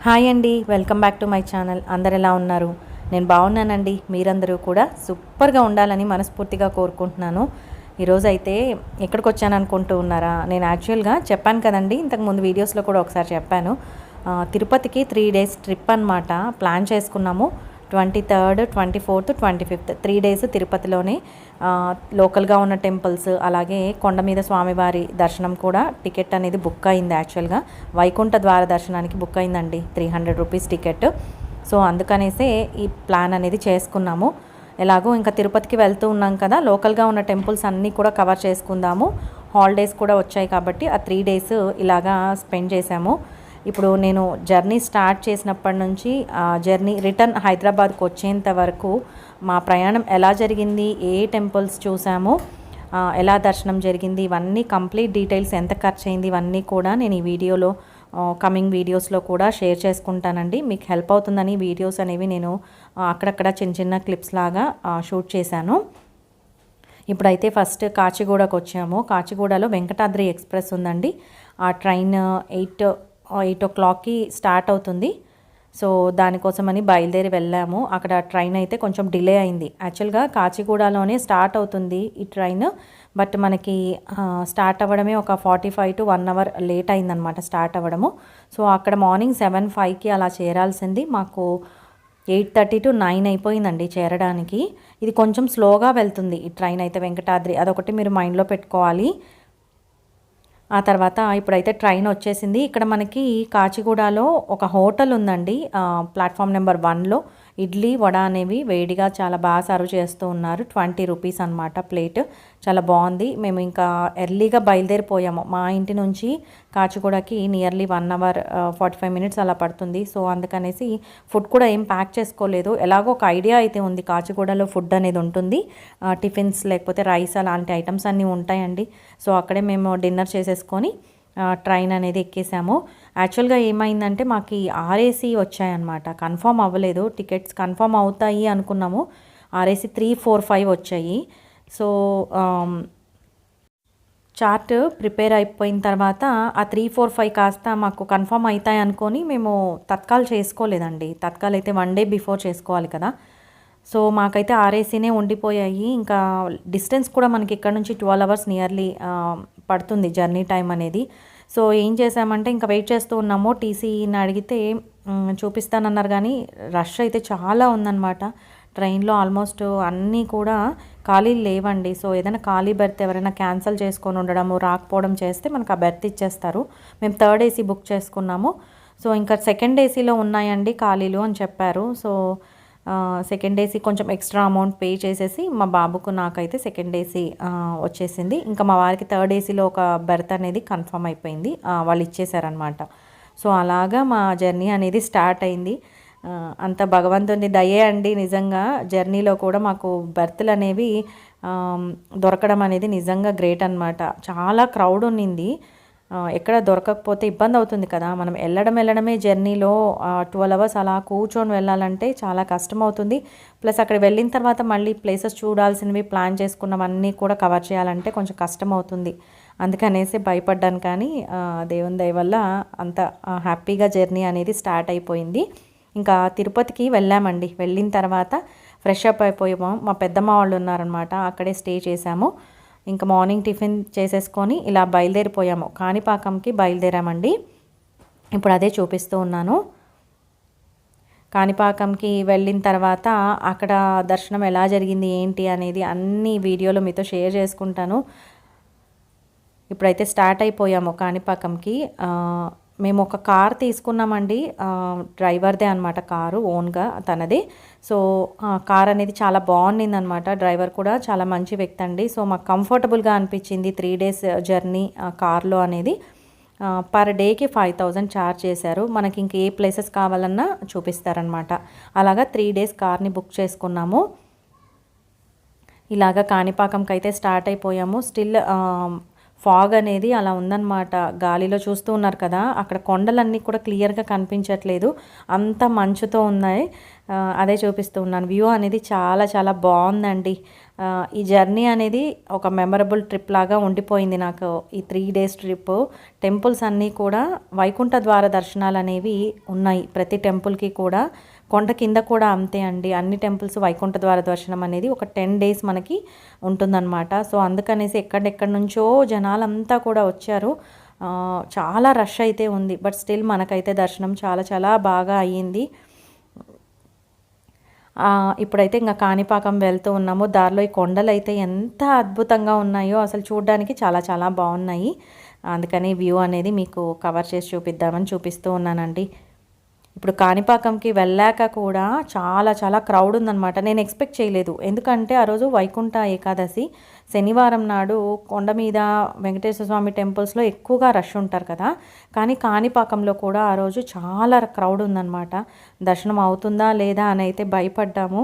Hi అండి, welcome back to my channel. అందరు ఎలా ఉన్నారు? నేను బాగున్నానండి. మీరందరూ కూడా సూపర్గా ఉండాలని మనస్ఫూర్తిగా కోరుకుంటున్నాను. ఈరోజు అయితే ఎక్కడికి వచ్చాను అనుకుంటూ ఉన్నారా? నేను యాక్చువల్గా చెప్పాను కదండి, ఇంతకుముందు వీడియోస్లో కూడా ఒకసారి చెప్పాను. తిరుపతికి 3 డేస్ ట్రిప్ అనమాట ప్లాన్ చేసుకున్నాము. 23rd, 24th, 25th 3 డేస్ తిరుపతిలోనే లోకల్గా ఉన్న టెంపుల్స్, అలాగే కొండ మీద స్వామివారి దర్శనం కూడా టికెట్ అనేది బుక్ అయింది. యాక్చువల్గా వైకుంఠ ద్వార దర్శనానికి బుక్ అయిందండి, 300 రూపీస్ టికెట్. సో అందుకనేసే ఈ ప్లాన్ అనేది చేసుకున్నాము. ఎలాగో ఇంకా తిరుపతికి వెళ్తూ ఉన్నాం కదా, లోకల్గా ఉన్న టెంపుల్స్ అన్నీ కూడా కవర్ చేసుకుందాము. హాలిడేస్ కూడా వచ్చాయి కాబట్టి ఆ 3 డేస్ ఇలాగా స్పెండ్ చేశాము. ఇప్పుడు నేను జర్నీ స్టార్ట్ చేసినప్పటి నుంచి జర్నీ రిటర్న్ హైదరాబాద్కి వచ్చేంత వరకు మా ప్రయాణం ఎలా జరిగింది, ఏ టెంపుల్స్ చూసాము, ఎలా దర్శనం జరిగింది, ఇవన్నీ కంప్లీట్ డీటెయిల్స్, ఎంత ఖర్చు అయింది, ఇవన్నీ కూడా నేను ఈ వీడియోలో కమింగ్ వీడియోస్లో కూడా షేర్ చేసుకుంటానండి. మీకు హెల్ప్ అవుతుందని వీడియోస్ అనేవి నేను అక్కడక్కడ చిన్న చిన్న క్లిప్స్ లాగా షూట్ చేశాను. ఇప్పుడైతే ఫస్ట్ కాచిగూడకు వచ్చాము. కాచిగూడలో వెంకటాద్రి ఎక్స్ప్రెస్ ఉందండి. ఆ ట్రైన్ 8 o'clockకి స్టార్ట్ అవుతుంది. సో దానికోసమని బయలుదేరి వెళ్ళాము. అక్కడ ట్రైన్ అయితే కొంచెం డిలే అయింది. యాక్చువల్గా కాచిగూడలోనే స్టార్ట్ అవుతుంది ఈ ట్రైన్, బట్ మనకి స్టార్ట్ అవ్వడమే ఒక 45 to 1 hour లేట్ అయిందనమాట స్టార్ట్ అవ్వడము. సో అక్కడ మార్నింగ్ 7:05కి అలా చేరాల్సింది, మాకు 8:30 to 9 అయిపోయిందండి చేరడానికి. ఇది కొంచెం స్లోగా వెళ్తుంది ఈ ట్రైన్ అయితే, వెంకటాద్రి, అదొకటి మీరు మైండ్లో పెట్టుకోవాలి. ఆ తర్వాత ఇప్పుడైతే ట్రైన్ వచ్చేసింది. ఇక్కడ మనకి కాచిగూడలో ఒక హోటల్ ఉందండి, ప్లాట్ఫామ్ నెంబర్ 1లో ఇడ్లీ వడ అనేవి వేడిగా చాలా బాగా సర్వ్ చేస్తూ ఉన్నారు. 20 రూపీస్ అనమాట ప్లేట్, చాలా బాగుంది. మేము ఇంకా ఎర్లీగా బయలుదేరిపోయాము. మా ఇంటి నుంచి కాచిగూడకి నియర్లీ 1 hour 45 minutes అలా పడుతుంది. సో అందుకనేసి ఫుడ్ కూడా ఏం ప్యాక్ చేసుకోలేదు. ఎలాగో ఒక ఐడియా అయితే ఉంది, కాచిగూడలో ఫుడ్ అనేది ఉంటుంది, టిఫిన్స్ లేకపోతే రైస్ అలాంటి ఐటమ్స్ అన్నీ ఉంటాయండి. సో అక్కడే మేము డిన్నర్ చేసేసుకొని ట్రైన్ అనేది ఎక్కేసాము. యాక్చువల్గా ఏమైందంటే మాకు ఆర్ఏసీ వచ్చాయన్నమాట, కన్ఫర్మ్ అవ్వలేదు. టికెట్స్ కన్ఫర్మ్ అవుతాయి అనుకున్నాము, ఆర్ఏసీ 3, 4, 5 వచ్చాయి. సో చార్ట్ ప్రిపేర్ అయిపోయిన తర్వాత ఆ 3, 4, 5 కాస్త మాకు కన్ఫర్మ్ అవుతాయి అనుకొని మేము తత్కాల్ చేసుకోలేదండి. తత్కాల్ అయితే 1 day బిఫోర్ చేసుకోవాలి కదా. సో మాకైతే ఆర్ఏసీనే ఉండిపోయాయి. ఇంకా డిస్టెన్స్ కూడా మనకి ఇక్కడ నుంచి 12 hours నియర్లీ పడుతుంది జర్నీ టైం అనేది. సో ఏం చేసామంటే ఇంకా వెయిట్ చేస్తూ ఉన్నాము. టీసీని అడిగితే చూపిస్తానన్నారు, కానీ రష్ అయితే చాలా ఉందన్నమాట ట్రైన్లో. ఆల్మోస్ట్ అన్నీ కూడా ఖాళీలు లేవండి. సో ఏదైనా ఖాళీ బెర్త్ ఎవరైనా క్యాన్సిల్ చేసుకొని ఉండడము, రాకపోవడం చేస్తే మనకు ఆ బెర్త్ ఇచ్చేస్తారు. మేము 3rd AC బుక్ చేసుకున్నాము. సో ఇంకా 2nd ACలో ఉన్నాయండి ఖాళీలు అని చెప్పారు. సో 2nd AC కొంచెం ఎక్స్ట్రా అమౌంట్ పే చేసేసి మా బాబుకు నాకైతే 2nd AC వచ్చేసింది. ఇంకా మా వారికి 3rd ACలో ఒక బెర్త్ అనేది కన్ఫర్మ్ అయిపోయింది, వాళ్ళు ఇచ్చేసారనమాట. సో అలాగా మా జర్నీ అనేది స్టార్ట్ అయింది. అంత భగవంతుని దయే అండి. నిజంగా జర్నీలో కూడా మాకు బెర్త్లు అనేవి దొరకడం అనేది నిజంగా గ్రేట్ అనమాట. చాలా క్రౌడ్ ఉన్నింది, ఎక్కడ దొరకకపోతే ఇబ్బంది అవుతుంది కదా. మనం వెళ్ళడమే జర్నీలో 12 hours అలా కూర్చొని వెళ్ళాలంటే చాలా కష్టం అవుతుంది. ప్లస్ అక్కడ వెళ్ళిన తర్వాత మళ్ళీ ప్లేసెస్ చూడాల్సినవి ప్లాన్ చేసుకున్నవన్నీ కూడా కవర్ చేయాలంటే కొంచెం కష్టం అవుతుంది. అందుకనేసి భయపడ్డాను, కానీ దేవుని దయ వల్ల అంత హ్యాపీగా జర్నీ అనేది స్టార్ట్ అయిపోయింది. ఇంకా తిరుపతికి వెళ్ళామండి. వెళ్ళిన తర్వాత ఫ్రెష్ అప్ అయిపోయాము. మా పెద్దమ్మ వాళ్ళు ఉన్నారనమాట, అక్కడే స్టే చేసాము. ఇంకా మార్నింగ్ టిఫిన్ చేసేసుకొని ఇలా బయలుదేరిపోయాము. కాణిపాకంకి బయలుదేరామండి. ఇప్పుడు అదే చూపిస్తూ ఉన్నాను. కాణిపాకంకి వెళ్ళిన తర్వాత అక్కడ దర్శనం ఎలా జరిగింది ఏంటి అనేది అన్ని వీడియోలో మీతో షేర్ చేసుకుంటాను. ఇప్పుడైతే స్టార్ట్ అయిపోయాము కాణిపాకంకి. మేము ఒక కార్ తీసుకున్నామండి, డ్రైవర్దే అనమాట కారు, ఓన్గా తనదే. సో కార్ అనేది చాలా బాగుండింది అనమాట. డ్రైవర్ కూడా చాలా మంచి వ్యక్తి అండి. సో మాకు కంఫర్టబుల్గా అనిపించింది 3 days జర్నీ కార్లో అనేది. పర్ డేకి 5,000 ఛార్జ్ చేశారు. మనకి ఇంక ఏ ప్లేసెస్ కావాలన్నా చూపిస్తారనమాట. అలాగా 3 days కార్ని బుక్ చేసుకున్నాము. ఇలాగా కాణిపాకంకి అయితే స్టార్ట్ అయిపోయాము. స్టిల్ ఫాగ్ అనేది అలా ఉందన్నమాట. గాలిలో చూస్తూ ఉన్నారు కదా, అక్కడ కొండలన్నీ కూడా క్లియర్గా కనిపించట్లేదు, అంత మంచుతో ఉన్నాయి. అదే చూపిస్తూ ఉన్నాను. వ్యూ అనేది చాలా చాలా బాగుందండి. ఈ జర్నీ అనేది ఒక మెమరబుల్ ట్రిప్ లాగా ఉండిపోయింది నాకు. ఈ 3 డేస్ ట్రిప్. టెంపుల్స్ అన్నీ కూడా వైకుంఠ ద్వార దర్శనాలు అనేవి ఉన్నాయి ప్రతి టెంపుల్కి కూడా. కొండ కింద కూడా అంతే అండి. అన్ని టెంపుల్స్ వైకుంఠ ద్వార దర్శనం అనేది ఒక 10 డేస్ మనకి ఉంటుందన్నమాట. సో అందుకనేసి ఎక్కడెక్కడి నుంచో జనాలంతా కూడా వచ్చారు. చాలా రష్ అయితే ఉంది. బట్ స్టిల్ మనకైతే దర్శనం చాలా చాలా బాగా అయ్యింది. ఇప్పుడైతే ఇంకా కాణిపాకం వెళ్తూ ఉన్నాము. దారిలో ఈ కొండలు అయితే ఎంత అద్భుతంగా ఉన్నాయో అసలు చూడడానికి చాలా చాలా బాగున్నాయి. అందుకని వ్యూ అనేది మీకు కవర్ చేసి చూపిద్దామని చూపిస్తూ ఉన్నానండి. ఇప్పుడు కాణిపాకంకి వెళ్ళాక కూడా చాలా చాలా క్రౌడ్ ఉందన్నమాట. నేను ఎక్స్పెక్ట్ చేయలేదు. ఎందుకంటే ఆ రోజు వైకుంఠ ఏకాదశి శనివారం నాడు కొండ మీద వెంకటేశ్వర స్వామి టెంపుల్స్లో ఎక్కువగా రష్ ఉంటారు కదా. కానీ కాణిపాకంలో కూడా ఆ రోజు చాలా క్రౌడ్ ఉందన్నమాట. దర్శనం అవుతుందా లేదా అని అయితే భయపడ్డాము.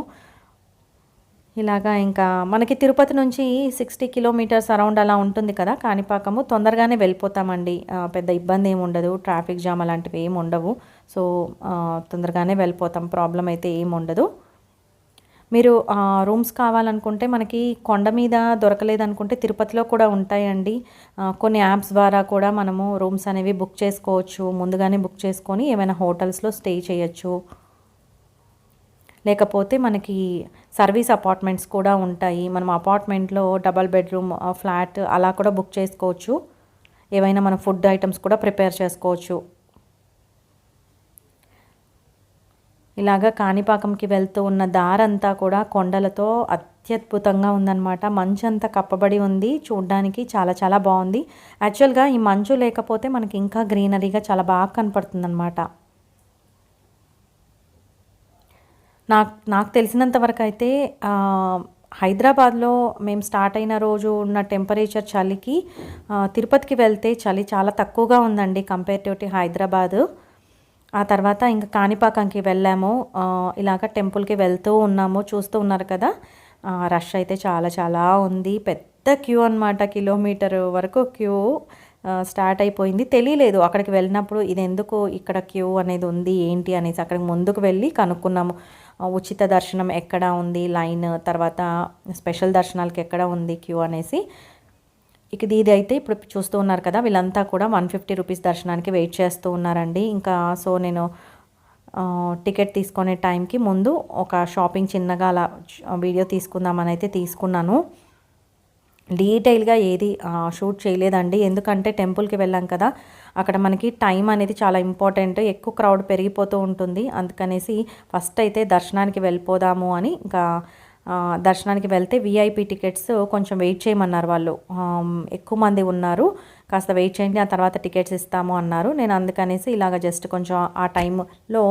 ఇలాగా ఇంకా మనకి తిరుపతి నుంచి 60 కిలోమీటర్స్ అరౌండ్ అలా ఉంటుంది కదా కాణిపాకము. తొందరగానే వెళ్ళిపోతామండి. పెద్ద ఇబ్బంది ఏమి ఉండదు. ట్రాఫిక్ జామ్ అలాంటివి ఏమి ఉండవు. సో తొందరగానే వెళ్ళిపోతాం. ప్రాబ్లం అయితే ఏమి ఉండదు. మీరు రూమ్స్ కావాలనుకుంటే మనకి కొండ మీద దొరకలేదనుకుంటే తిరుపతిలో కూడా ఉంటాయండి. కొన్ని యాప్స్ ద్వారా కూడా మనము రూమ్స్ అనేవి బుక్ చేసుకోవచ్చు. ముందుగానే బుక్ చేసుకొని ఏమైనా హోటల్స్లో స్టే చేయొచ్చు. లేకపోతే మనకి సర్వీస్ అపార్ట్మెంట్స్ కూడా ఉంటాయి. మనం అపార్ట్మెంట్లో డబల్ బెడ్రూమ్ ఫ్లాట్ అలా కూడా బుక్ చేసుకోవచ్చు. ఏవైనా మన ఫుడ్ ఐటమ్స్ కూడా ప్రిపేర్ చేసుకోవచ్చు. ఇలాగా కాణిపాకంకి వెళ్తూ ఉన్న దారంతా కూడా కొండలతో అత్యద్భుతంగా ఉందన్నమాట. మంచు అంతా కప్పబడి ఉంది. చూడడానికి చాలా చాలా బాగుంది. యాక్చువల్గా ఈ మంచు లేకపోతే మనకి ఇంకా గ్రీనరీగా చాలా బాగా కనపడుతుందన్నమాట. నాకు తెలిసినంత వరకు అయితే హైదరాబాద్లో మేము స్టార్ట్ అయిన రోజు ఉన్న టెంపరేచర్ చలికి తిరుపతికి వెళ్తే చలి చాలా తక్కువగా ఉందండి కంపేరిటివ్ హైదరాబాద్. ఆ తర్వాత ఇంకా కాణిపాకంకి వెళ్ళాము. ఇలాగ టెంపుల్కి వెళ్తూ ఉన్నాము. చూస్తూ ఉన్నారు కదా, రష్ అయితే చాలా చాలా ఉంది. పెద్ద క్యూ అనమాట. కిలోమీటర్ వరకు క్యూ స్టార్ట్ అయిపోయింది. తెలియలేదు అక్కడికి వెళ్ళినప్పుడు ఇది ఎందుకు ఇక్కడ క్యూ అనేది ఉంది ఏంటి అనేసి. అక్కడికి ముందుకు వెళ్ళి కనుక్కున్నాము ఉచిత దర్శనం ఎక్కడ ఉంది లైన్, తర్వాత స్పెషల్ దర్శనాలకి ఎక్కడ ఉంది క్యూ అనేసి. ఇది అయితే ఇప్పుడు చూస్తూ ఉన్నారు కదా, వీళ్ళంతా కూడా 150 రూపీస్ దర్శనానికి వెయిట్ చేస్తూ ఉన్నారండి. ఇంకా సో నేను టికెట్ తీసుకునే టైంకి ముందు ఒక షాపింగ్ చిన్నగా అలా వీడియో తీసుకుందామని అయితే తీసుకున్నాను. డీటెయిల్గా ఏది షూట్ చేయలేదండి. ఎందుకంటే టెంపుల్కి వెళ్ళాం కదా, అక్కడ మనకి టైం అనేది చాలా ఇంపార్టెంట్. ఎక్కువ క్రౌడ్ పెరిగిపోతూ ఉంటుంది. అందుకనేసి ఫస్ట్ అయితే దర్శనానికి వెళ్ళిపోదాము అని ఇంకా దర్శనానికి వెళ్తే విఐపి టికెట్స్ కొంచెం వెయిట్ చేయమన్నారు వాళ్ళు. ఎక్కువ మంది ఉన్నారు, కాస్త వెయిట్ చేయండి, ఆ తర్వాత టికెట్స్ ఇస్తాము అన్నారు. నేను అందుకనేసి ఇలాగ జస్ట్ కొంచెం ఆ టైంలో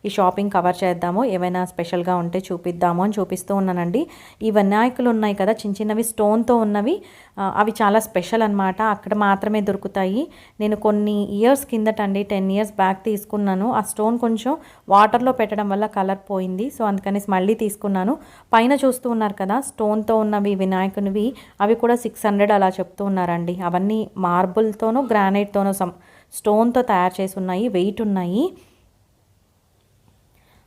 ఈ షాపింగ్ కవర్ చేద్దాము, ఏమైనా స్పెషల్గా ఉంటే చూపిద్దాము అని చూపిస్తూ ఉన్నానండి. ఈ వినాయకులు ఉన్నాయి కదా చిన్న చిన్నవి స్టోన్తో ఉన్నవి, అవి చాలా స్పెషల్ అనమాట. అక్కడ మాత్రమే దొరుకుతాయి. నేను కొన్ని ఇయర్స్ కిందటండి 10 ఇయర్స్ బ్యాక్ తీసుకున్నాను. ఆ స్టోన్ కొంచెం వాటర్లో పెట్టడం వల్ల కలర్ పోయింది. సో అందుకనేసి మళ్ళీ తీసుకున్నాను. పైన చూస్తూ ఉన్నారు కదా స్టోన్తో ఉన్నవి వినాయకునివి, అవి కూడా 600 అలా చెప్తూ ఉన్నారండి. అవన్నీ మార్బుల్తోనూ గ్రానైట్తోనూ స్టోన్తో తయారు చేసి ఉన్నాయి, వెయిట్ ఉన్నాయి.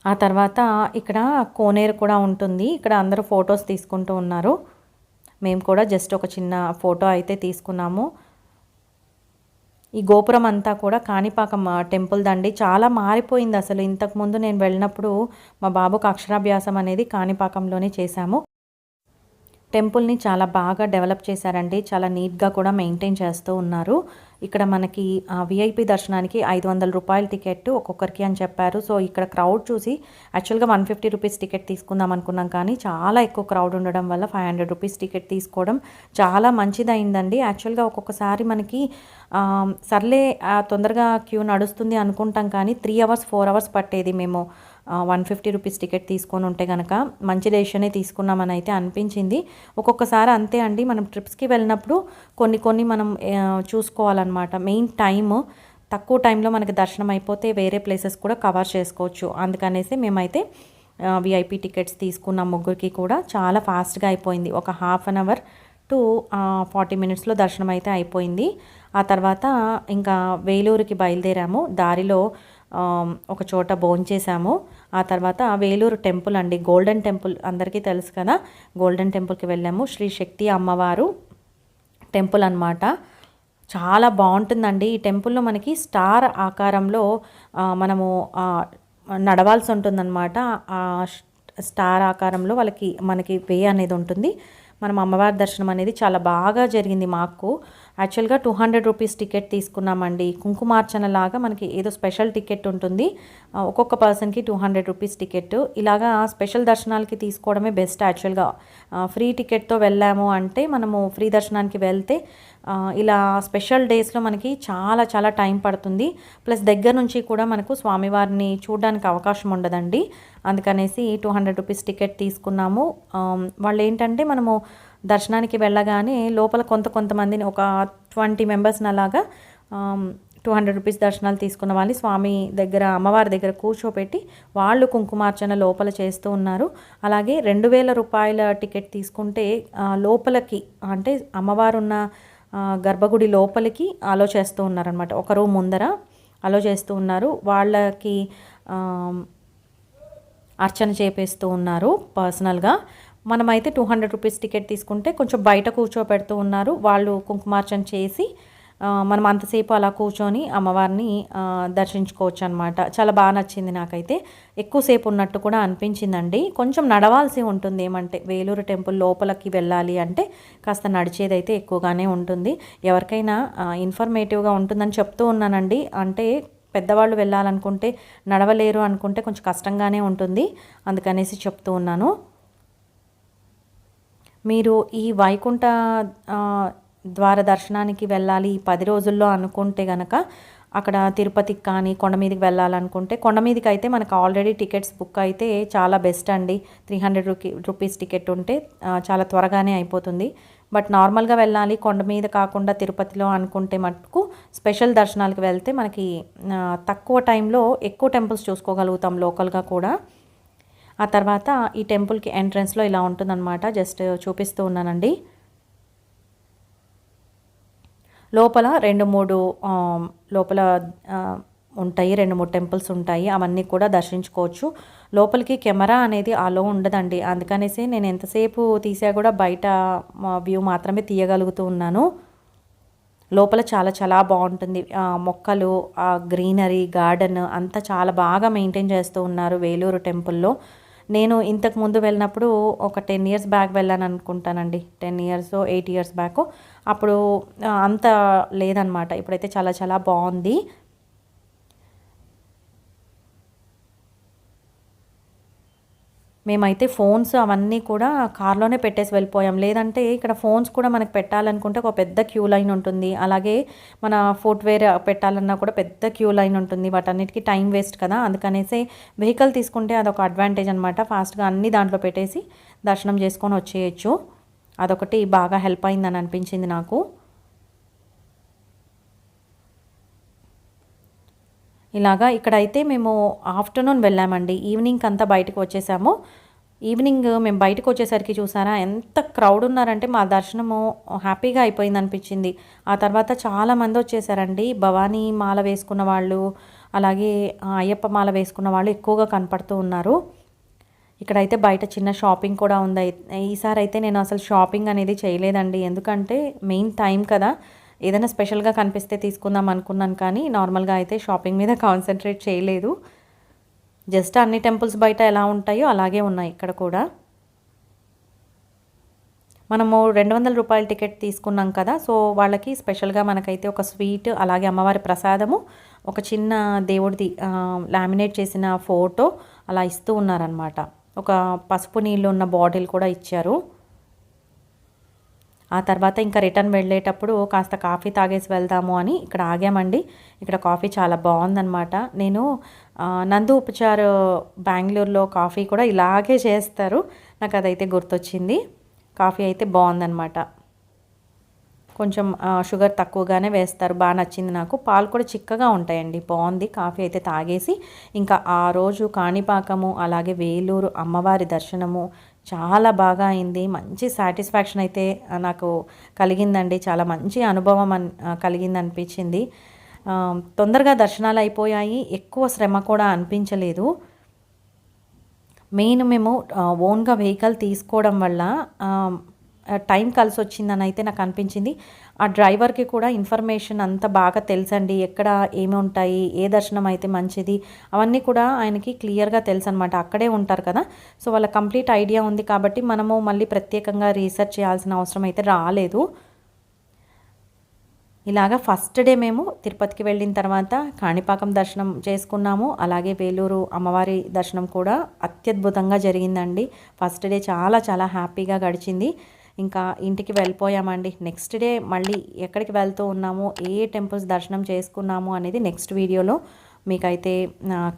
ఆ తర్వాత ఇక్కడ కోనేరు కూడా ఉంటుంది. ఇక్కడ అందరూ ఫొటోస్ తీసుకుంటూ ఉన్నారు. మేము కూడా జస్ట్ ఒక చిన్న ఫోటో అయితే తీసుకున్నాము. ఈ గోపురం అంతా కూడా కాణిపాకం టెంపుల్ దండి. చాలా మారిపోయింది అసలు. ఇంతకుముందు నేను వెళ్ళినప్పుడు మా బాబుకు అక్షరాభ్యాసం అనేది కాణిపాకంలోనే చేశాము. టెంపుల్ని చాలా బాగా డెవలప్ చేశారండి. చాలా నీట్గా కూడా మెయింటైన్ చేస్తూ ఉన్నారు. ఇక్కడ మనకి విఐపి దర్శనానికి 500 రూపాయల టికెట్ ఒక్కొక్కరికి అని చెప్పారు. సో ఇక్కడ క్రౌడ్ చూసి యాక్చువల్గా 150 రూపీస్ టికెట్ తీసుకుందాం అనుకున్నాం, కానీ చాలా ఎక్కువ క్రౌడ్ ఉండడం వల్ల 500 రూపీస్ టికెట్ తీసుకోవడం చాలా మంచిదైందండి. యాక్చువల్గా ఒక్కొక్కసారి మనకి సర్లే తొందరగా క్యూ నడుస్తుంది అనుకుంటాం, కానీ 3 అవర్స్ 4 అవర్స్ పట్టేది. మేము 150 రూపీస్ టికెట్ తీసుకొని ఉంటే కనుక మంచి డెసిషనే తీసుకున్నామని అయితే అనిపించింది. ఒక్కొక్కసారి అంతే అండి, మనం ట్రిప్స్కి వెళ్ళినప్పుడు కొన్ని మనం చూసుకోవాలన్నమాట. మెయిన్ టైము తక్కువ టైంలో మనకి దర్శనం అయిపోతే వేరే ప్లేసెస్ కూడా కవర్ చేసుకోవచ్చు. అందుకనేసి మేమైతే విఐపి టికెట్స్ తీసుకున్న ముగ్గురికి కూడా చాలా ఫాస్ట్గా అయిపోయింది. ఒక హాఫ్ అన్ అవర్ టు 40 మినిట్స్లో దర్శనం అయితే అయిపోయింది. ఆ తర్వాత ఇంకా వేలూరుకి బయలుదేరాము. దారిలో ఒక చోట భోంచేసాము. ఆ తర్వాత వేలూరు టెంపుల్ అండి, గోల్డెన్ టెంపుల్ అందరికీ తెలుసు కదా, గోల్డెన్ టెంపుల్కి వెళ్ళాము. శ్రీ శక్తి అమ్మవారు టెంపుల్ అన్నమాట. చాలా బాగుంటుందండి. ఈ టెంపుల్లో మనకి స్టార్ ఆకారంలో మనము నడవాల్సి ఉంటుందన్నమాట. ఆ స్టార్ ఆకారంలో మనకి వే అనేది ఉంటుంది. మనం అమ్మవారి దర్శనం అనేది చాలా బాగా జరిగింది మాకు. యాక్చువల్గా 200 రూపీస్ టికెట్ తీసుకున్నామండి. కుంకుమార్చన లాగా మనకి ఏదో స్పెషల్ టికెట్ ఉంటుంది, ఒక్కొక్క పర్సన్కి 200 రూపీస్ టికెట్. ఇలాగా స్పెషల్ దర్శనాలకి తీసుకోవడమే బెస్ట్ యాక్చువల్గా. ఫ్రీ టికెట్తో వెళ్ళాము అంటే మనము ఫ్రీ దర్శనానికి వెళ్తే ఇలా స్పెషల్ డేస్లో మనకి చాలా చాలా టైం పడుతుంది. ప్లస్ దగ్గర నుంచి కూడా మనకు స్వామివారిని చూడడానికి అవకాశం ఉండదండి. అందుకనేసి 200 రూపీస్ టికెట్ తీసుకున్నాము. వాళ్ళు ఏంటంటే మనము దర్శనానికి వెళ్ళగానే లోపల కొంతమందిని ఒక 20 మెంబర్స్ని అలాగా 200 రూపీస్ దర్శనాలు తీసుకున్న వాళ్ళు స్వామి దగ్గర అమ్మవారి దగ్గర కూర్చోపెట్టి వాళ్ళు కుంకుమార్చన లోపల చేస్తూ ఉన్నారు. అలాగే 2000 రూపాయల టికెట్ తీసుకుంటే లోపలికి అంటే అమ్మవారు ఉన్న గర్భగుడి లోపలికి అలో చేస్తూ ఉన్నారనమాట. ఒక రూమ్ ముందర అలో చేస్తూ ఉన్నారు. వాళ్ళకి అర్చన చేపిస్తూ ఉన్నారు పర్సనల్గా. మనమైతే 200 రూపీస్ టికెట్ తీసుకుంటే కొంచెం బయట కూర్చోపెడుతూ ఉన్నారు. వాళ్ళు కుంకుమార్చన చేసి మనం అంతసేపు అలా కూర్చొని అమ్మవారిని దర్శించుకోవచ్చు అనమాట. చాలా బాగా నచ్చింది నాకైతే. ఎక్కువసేపు ఉన్నట్టు కూడా అనిపించిందండి. కొంచెం నడవాల్సి ఉంటుంది, ఏమంటే వేలూరు టెంపుల్ లోపలికి వెళ్ళాలి అంటే కాస్త నడిచేదైతే ఎక్కువగానే ఉంటుంది. ఎవరికైనా ఇన్ఫర్మేటివ్గా ఉంటుందని చెప్తూ ఉన్నానండి. అంటే పెద్దవాళ్ళు వెళ్ళాలనుకుంటే నడవలేరు అనుకుంటే కొంచెం కష్టంగానే ఉంటుంది, అందుకనేసి చెప్తూ ఉన్నాను. మీరు ఈ వైకుంఠ ద్వార దర్శనానికి వెళ్ళాలి 10 రోజుల్లో అనుకుంటే గనక అక్కడ తిరుపతికి కానీ కొండ మీదకి వెళ్ళాలనుకుంటే కొండ మీదకి అయితే మనకు ఆల్రెడీ టికెట్స్ బుక్ అయితే చాలా బెస్ట్ అండి. 300 రూపీస్ టికెట్ ఉంటే చాలా త్వరగానే అయిపోతుంది. బట్ నార్మల్గా వెళ్ళాలి కొండ మీద కాకుండా తిరుపతిలో అనుకుంటే మటుకు స్పెషల్ దర్శనాలకు వెళ్తే మనకి తక్కువ టైంలో ఎక్కువ టెంపుల్స్ చూసుకోగలుగుతాం లోకల్గా కూడా. ఆ తర్వాత ఈ టెంపుల్కి ఎంట్రన్స్లో ఇలా ఉంటుందన్నమాట. జస్ట్ చూపిస్తూ ఉన్నానండి. లోపల 2-3 లోపల ఉంటాయి, 2-3 టెంపుల్స్ ఉంటాయి. అవన్నీ కూడా దర్శించుకోవచ్చు. లోపలికి కెమెరా అనేది అలో ఉండదండి. అందుకనేసి నేను ఎంతసేపు తీసా కూడా బయట వ్యూ మాత్రమే తీయగలుగుతూ ఉన్నాను. లోపల చాలా చాలా బాగుంటుంది. మొక్కలు, గ్రీనరీ, గార్డెన్ అంతా చాలా బాగా మెయింటైన్ చేస్తూ ఉన్నారు వేలూరు టెంపుల్లో. నేను ఇంతకు ముందు వెళ్ళినప్పుడు ఒక 10 ఇయర్స్ బ్యాక్ వెళ్ళాను అనుకుంటానండి. 10 ఇయర్స్ 8 ఇయర్స్ బ్యాక్. అప్పుడు అంత లేదనమాట. ఇప్పుడైతే చాలా చాలా బాగుంది. మేమైతే ఫోన్స్ అవన్నీ కూడా కార్లోనే పెట్టేసి వెళ్ళిపోయాం. లేదంటే ఇక్కడ ఫోన్స్ కూడా మనకు పెట్టాలనుకుంటే ఒక పెద్ద క్యూ లైన్ ఉంటుంది. అలాగే మన ఫుట్వేర్ పెట్టాలన్నా కూడా పెద్ద క్యూ లైన్ ఉంటుంది. వాటన్నిటికీ టైం వేస్ట్ కదా, అందుకనేసి వెహికల్ తీసుకుంటే అదొక అడ్వాంటేజ్ అనమాట. ఫాస్ట్గా అన్నీ దాంట్లో పెట్టేసి దర్శనం చేసుకొని వచ్చేయచ్చు. అదొకటి బాగా హెల్ప్ అయిందని అనిపించింది నాకు. ఇలాగా ఇక్కడైతే మేము ఆఫ్టర్నూన్ వెళ్ళామండి. ఈవినింగ్ అంతా బయటకు వచ్చేసాము. ఈవినింగ్ మేము బయటకు వచ్చేసరికి చూసారా ఎంత క్రౌడ్ ఉన్నారంటే మా దర్శనము హ్యాపీగా అయిపోయింది అనిపించింది. ఆ తర్వాత చాలామంది వచ్చేసారండి. భవానీ మాల వేసుకున్న వాళ్ళు, అలాగే అయ్యప్ప మాల వేసుకున్న వాళ్ళు ఎక్కువగా కనపడుతూ ఉన్నారు. ఇక్కడైతే బయట చిన్న షాపింగ్ కూడా ఉంది. ఈసారి అయితే నేను అసలు షాపింగ్ అనేది చేయలేదండి. ఎందుకంటే మెయిన్ టైం కదా, ఏదైనా స్పెషల్గా కనిపిస్తే తీసుకుందాం అనుకున్నాను, కానీ నార్మల్గా అయితే షాపింగ్ మీద కాన్సన్ట్రేట్ చేయలేదు. జస్ట్ అన్ని టెంపుల్స్ బయట ఎలా ఉంటాయో అలాగే ఉన్నాయి ఇక్కడ కూడా. మనము 200 రూపాయల టికెట్ తీసుకున్నాం కదా, సో వాళ్ళకి స్పెషల్గా మనకైతే ఒక స్వీట్, అలాగే అమ్మవారి ప్రసాదము, ఒక చిన్న దేవుడిది లామినేట్ చేసిన ఫోటో అలా ఇస్తూ ఉన్నారనమాట. ఒక పసుపు నీళ్ళు ఉన్న బాటిల్ కూడా ఇచ్చారు. ఆ తర్వాత ఇంకా రిటర్న్ వెళ్ళేటప్పుడు కాస్త కాఫీ తాగేసి వెళ్దాము అని ఇక్కడ ఆగామండి. ఇక్కడ కాఫీ చాలా బాగుందన్నమాట. నేను నందు ఉపచార్ బెంగళూరులో కాఫీ కూడా ఇలాగే చేస్తారు, నాకు అదైతే గుర్తొచ్చింది. కాఫీ అయితే బాగుందన్నమాట. కొంచెం షుగర్ తక్కువగానే వేస్తారు, బాగా నచ్చింది నాకు. పాలు కూడా చిక్కగా ఉంటాయండి, బాగుంది. కాఫీ అయితే తాగేసి ఇంకా ఆ రోజు కాణిపాకము అలాగే వేలూరు అమ్మవారి దర్శనము చాలా బాగా అయింది. మంచి సాటిస్ఫాక్షన్ అయితే నాకు కలిగిందండి. చాలా మంచి అనుభవం కలిగింది అనిపించింది. తొందరగా దర్శనాలు అయిపోయాయి, ఎక్కువ శ్రమ కూడా అనిపించలేదు. మెయిన్ మేము ఓన్గా వెహికల్ తీసుకోవడం వల్ల టైం కలిసి వచ్చిందని అయితే నాకు అనిపించింది. ఆ డ్రైవర్కి కూడా ఇన్ఫర్మేషన్ అంతా బాగా తెలుసండి, ఎక్కడ ఏమి ఉంటాయి, ఏ దర్శనం అయితే మంచిది, అవన్నీ కూడా ఆయనకి క్లియర్గా తెలుసు అనమాట. అక్కడే ఉంటారు కదా, సో వాళ్ళ కంప్లీట్ ఐడియా ఉంది కాబట్టి మనము మళ్ళీ ప్రత్యేకంగా రీసెర్చ్ చేయాల్సిన అవసరం అయితే రాలేదు. ఇలాగా ఫస్ట్ డే మేము తిరుపతికి వెళ్ళిన తర్వాత కాణిపాకం దర్శనం చేసుకున్నాము. అలాగే వేలూరు అమ్మవారి దర్శనం కూడా అత్యద్భుతంగా జరిగిందండి. ఫస్ట్ డే చాలా చాలా హ్యాపీగా గడిచింది. ఇంకా ఇంటికి వెళ్ళిపోయామండి. నెక్స్ట్ డే మళ్ళీ ఎక్కడికి వెళ్తూ ఉన్నాము, ఏ టెంపుల్స్ దర్శనం చేసుకున్నాము అనేది నెక్స్ట్ వీడియోలో మీకైతే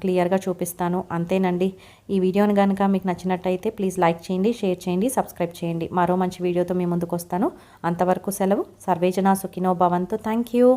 క్లియర్గా చూపిస్తాను. అంతేనండి. ఈ వీడియోని కనుక మీకు నచ్చినట్టయితే ప్లీజ్ లైక్ చేయండి, షేర్ చేయండి, సబ్స్క్రైబ్ చేయండి. మరో మంచి వీడియోతో మీ ముందుకు వస్తాను. అంతవరకు సెలవు. సర్వేజన సుఖినో భవంతు. Thank you.